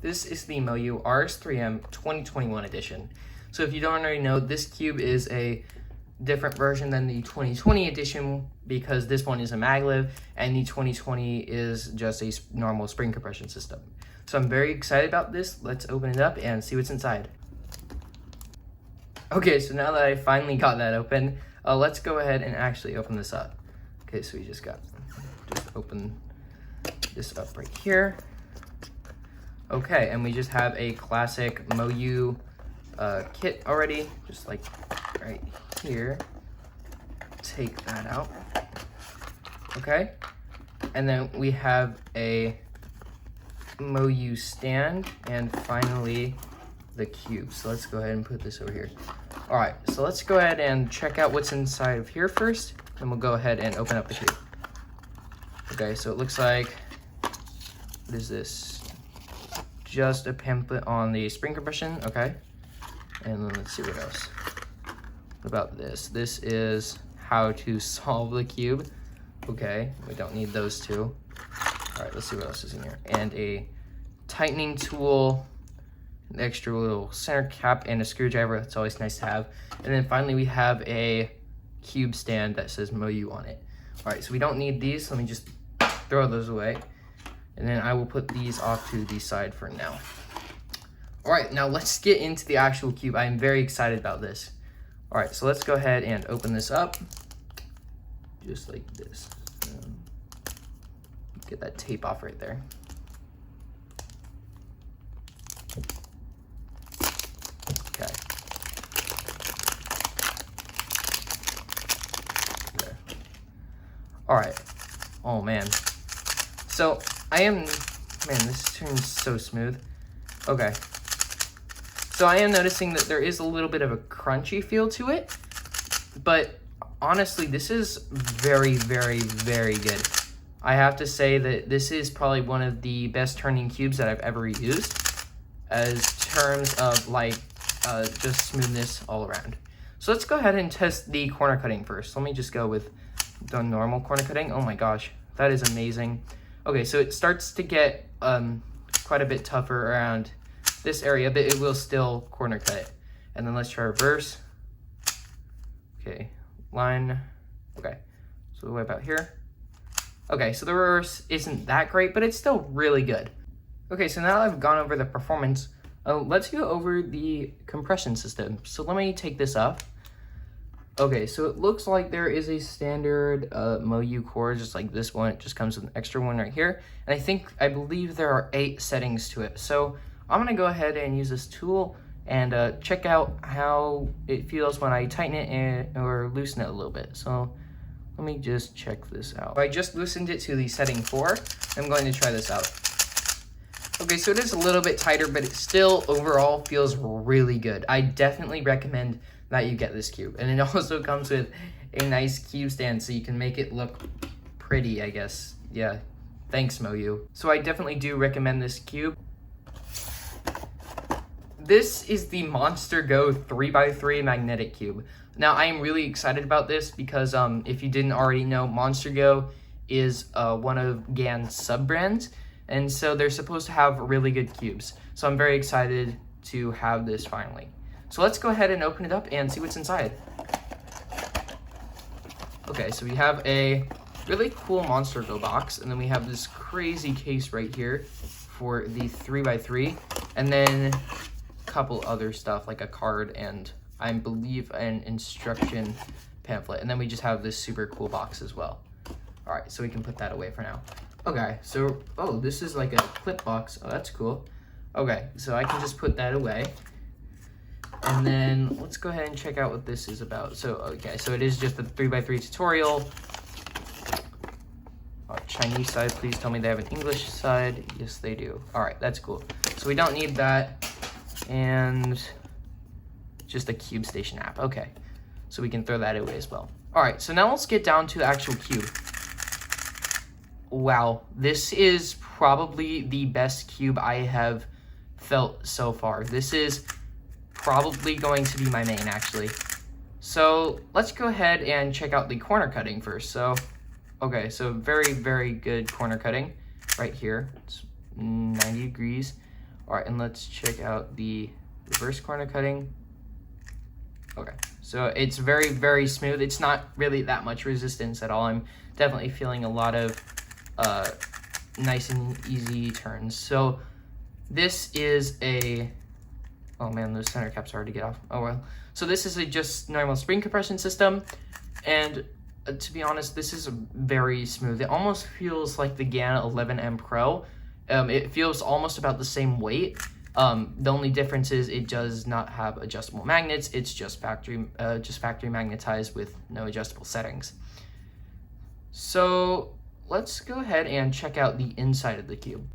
This is the Moyu rs3m 2021 edition. So if you don't already know, this cube is a different version than the 2020 edition because this one is a maglev and the 2020 is just a normal spring compression system. So I'm very excited about this. Let's open it up and see what's inside. Okay, so now that I finally got that open, let's go ahead and actually open this up. Okay, so we just open this up right here. Okay, and we just have a classic Moyu kit already, just like right here. Take that out. Okay, and then we have a Moyu stand, and finally the cube. So let's go ahead and put this over here. All right, so let's go ahead and check out what's inside of here first, and we'll go ahead and open up the cube. Okay, so it looks like, what is this? Just a pamphlet on the spring compression, okay. And then let's see what else. What about this? This is how to solve the cube. Okay, we don't need those two. All right, let's see what else is in here. And a tightening tool, an extra little center cap, and a screwdriver. That's always nice to have. And then finally we have a cube stand that says Moyu on it. All right, so we don't need these. Let me just throw those away. And then I will put these off to the side for now. All right, now let's get into the actual cube. I am very excited about this. All right, so let's go ahead and open this up. Just like this. Get that tape off right there. Okay. There. All right. Oh man. So man, this turns so smooth. Okay. So I am noticing that there is a little bit of a crunchy feel to it, but honestly, this is very, very, very good. I have to say that this is probably one of the best turning cubes that I've ever used as terms of like just smoothness all around. So let's go ahead and test the corner cutting first. Let me just go with the normal corner cutting. Oh my gosh, that is amazing. Okay, so it starts to get quite a bit tougher around this area, but it will still corner cut it. And then let's try reverse. Okay, line. Okay, so what about here? Okay, so the reverse isn't that great, but it's still really good. Okay, so now I've gone over the performance, let's go over the compression system. So let me take this off. Okay, so it looks like there is a standard Moyu core, just like this one. It just comes with an extra one right here. And I believe there are 8 settings to it. So I'm gonna go ahead and use this tool and check out how it feels when I tighten it or loosen it a little bit. So let me just check this out. I just loosened it to the setting 4. I'm going to try this out. Okay, so it is a little bit tighter, but it still overall feels really good. I definitely recommend that you get this cube. And it also comes with a nice cube stand so you can make it look pretty, I guess. Yeah, thanks Moyu. So I definitely do recommend this cube. This is the Monster Go 3x3 magnetic cube. Now I am really excited about this because if you didn't already know, Monster Go is one of GAN's sub-brands, and so they're supposed to have really good cubes. So I'm very excited to have this finally. So let's go ahead and open it up and see what's inside. Okay, so we have a really cool Monster Go box, and then we have this crazy case right here for the 3x3, and then a couple other stuff like a card and I believe an instruction pamphlet, and then we just have this super cool box as well. All right, so we can put that away for now. Okay, so, oh, this is like a clip box. Oh, that's cool. Okay, so I can just put that away. And then let's go ahead and check out what this is about. So, okay, so it is just a 3x3 tutorial. Chinese side, please tell me they have an English side. Yes, they do. All right, that's cool. So we don't need that. And just a cube station app. Okay, so we can throw that away as well. All right, so now let's get down to the actual cube. Wow, this is probably the best cube I have felt so far. This is probably going to be my main, actually. So let's go ahead and check out the corner cutting first. So, okay, so very, very good corner cutting right here. It's 90 degrees. All right, and let's check out the reverse corner cutting. Okay, so it's very, very smooth. It's not really that much resistance at all. I'm definitely feeling a lot of nice and easy turns. So this is a, oh man, those center caps are hard to get off. Oh well. So this is a just normal spring compression system, and to be honest, this is very smooth. It almost feels like the GAN 11M Pro. It feels almost about the same weight. The only difference is it does not have adjustable magnets. It's just factory magnetized with no adjustable settings. So let's go ahead and check out the inside of the cube.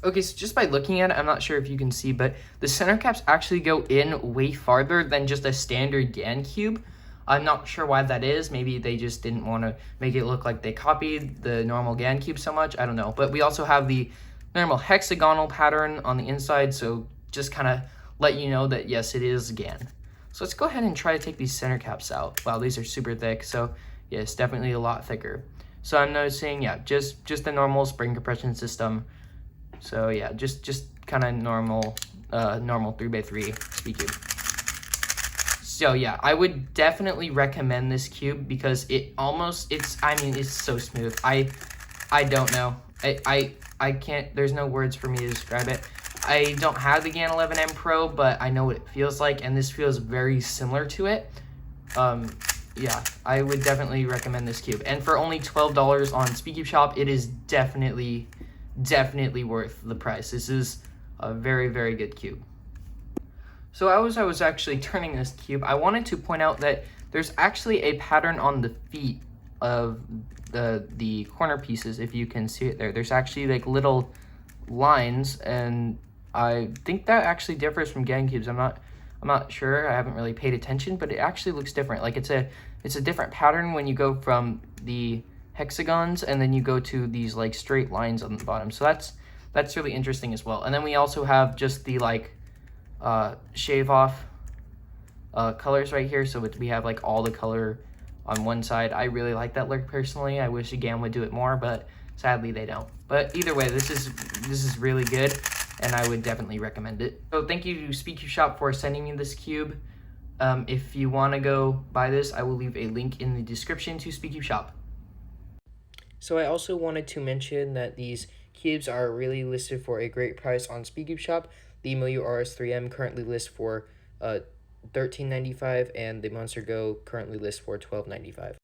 Okay, so just by looking at it, I'm not sure if you can see, but the center caps actually go in way farther than just a standard GAN cube. I'm not sure why that is. Maybe they just didn't want to make it look like they copied the normal GAN cube so much. I don't know. But we also have the normal hexagonal pattern on the inside, so just kind of let you know that yes, it is GAN. So let's go ahead and try to take these center caps out. Wow, these are super thick, so yeah, it's definitely a lot thicker. So I'm noticing, yeah, just the normal spring compression system. So yeah, just kind of normal 3x3 speed cube. So yeah, I would definitely recommend this cube because I mean, it's so smooth. I don't know. I can't, there's no words for me to describe it. I don't have the GAN 11M Pro, but I know what it feels like, and this feels very similar to it. Yeah, I would definitely recommend this cube. And for only $12 on SpeedCube Shop, it is definitely worth the price. This is a very, very good cube. So as I was actually turning this cube, I wanted to point out that there's actually a pattern on the feet of the corner pieces. If you can see it there, there's actually like little lines, and I think that actually differs from GAN cubes. I'm not sure. I haven't really paid attention, but it actually looks different. Like it's a different pattern when you go from the hexagons and then you go to these like straight lines on the bottom. So that's really interesting as well. And then we also have just the like shave off colors right here. So we have like all the color on one side. I really like that look personally. I wish GAN would do it more, but sadly they don't. But either way, this is really good, and I would definitely recommend it. So thank you to SpeedCube Shop for sending me this cube. If you want to go buy this, I will leave a link in the description to SpeedCube Shop. So I also wanted to mention that these cubes are really listed for a great price on SpeedCube Shop. The Moyu rs3m currently lists for $13.95, and the Monster Go currently lists for $12.95.